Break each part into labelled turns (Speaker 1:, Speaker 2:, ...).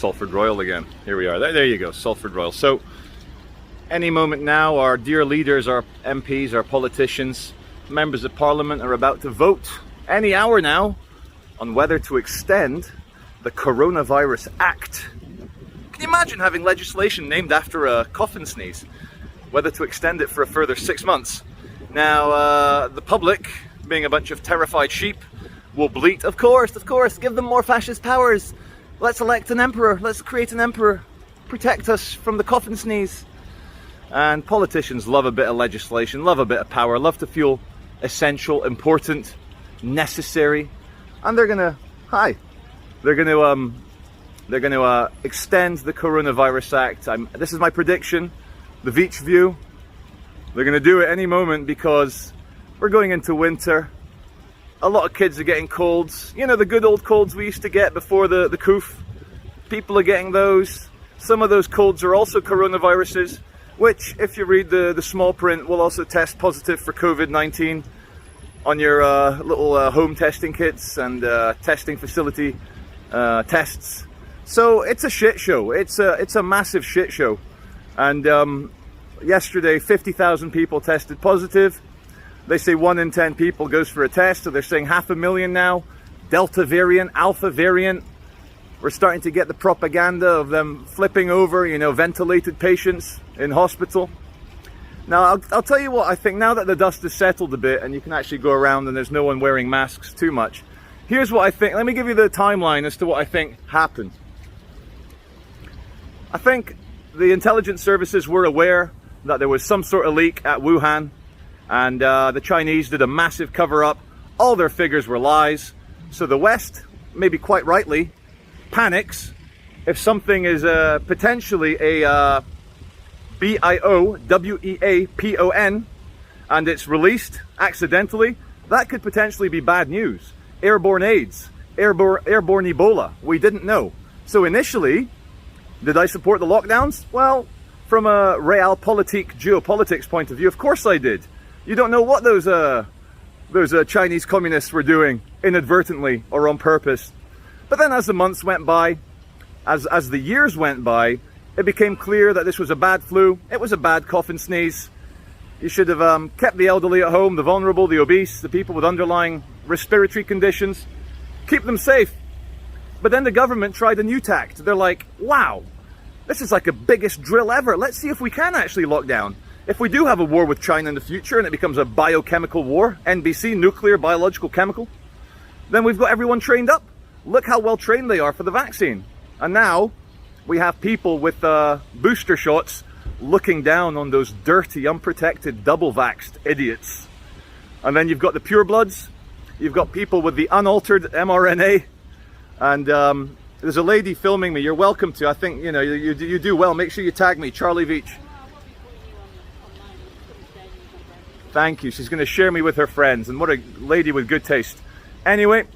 Speaker 1: Salford Royal again. Here we are. There you go, Salford Royal. So any moment now, our dear leaders, our MPs, our politicians, members of Parliament are about to vote any hour now on whether to extend the Coronavirus Act. Can you imagine having legislation named after a coffin sneeze? Whether to extend it for a further 6 months. Now, the public, being a bunch of terrified sheep, will bleat, of course, give them more fascist powers. Let's elect an emperor, let's create an emperor, protect us from the coffin sneeze. And politicians love a bit of legislation, love a bit of power, love to feel essential, important, necessary. And they're gonna extend the Coronavirus Act. This is my prediction, the Veitch view. They're gonna do it any moment because we're going into winter. A lot of kids are getting colds. You know, the good old colds we used to get before the coof. People are getting those. Some of those colds are also coronaviruses, which, if you read the small print, will also test positive for COVID-19 on your little home testing kits and testing facility tests. So it's a shit show. It's a massive shit show. And yesterday, 50,000 people tested positive. They say 1 in 10 people goes for a test, so they're saying 500,000 now. Delta variant, Alpha variant. We're starting to get the propaganda of them flipping over, you know, ventilated patients in hospital. Now, I'll tell you what I think, now that the dust has settled a bit and you can actually go around and there's no one wearing masks too much. Here's what I think. Let me give you the timeline as to what I think happened. I think the intelligence services were aware that there was some sort of leak at Wuhan, and the Chinese did a massive cover-up. All their figures were lies. So the West, maybe quite rightly, panics if something is potentially a BIOWEAPON and it's released accidentally. That could potentially be bad news. Airborne AIDS, airborne Ebola, we didn't know. So initially, did I support the lockdowns? Well, from a realpolitik, geopolitics point of view, of course I did. You don't know what those Chinese communists were doing inadvertently or on purpose. But then as the months went by, as the years went by, it became clear that this was a bad flu. It was a bad cough and sneeze. You should have kept the elderly at home, the vulnerable, the obese, the people with underlying respiratory conditions. Keep them safe. But then the government tried a new tact. They're like, wow, this is like the biggest drill ever. Let's see if we can actually lock down. If we do have a war with China in the future and it becomes a biochemical war, NBC, nuclear, biological, chemical, then we've got everyone trained up. Look how well trained they are for the vaccine. And now we have people with booster shots looking down on those dirty, unprotected, double-vaxxed idiots. And then you've got the purebloods. You've got people with the unaltered mRNA. And there's a lady filming me. You're welcome to. I think, you know, you do well. Make sure you tag me, Charlie Veitch. Thank you. She's going to share me with her friends. And what a lady with good taste. Anyway,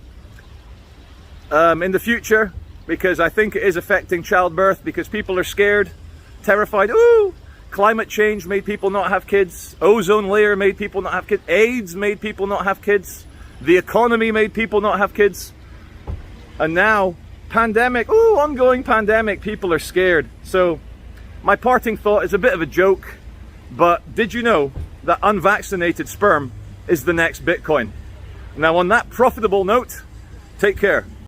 Speaker 1: in the future, because I think it is affecting childbirth, because people are scared, terrified. Ooh, climate change made people not have kids. Ozone layer made people not have kids. AIDS made people not have kids. The economy made people not have kids. And now, pandemic, ooh, ongoing pandemic, people are scared. So my parting thought is a bit of a joke, but did you know that unvaccinated sperm is the next Bitcoin? Now on that profitable note, take care.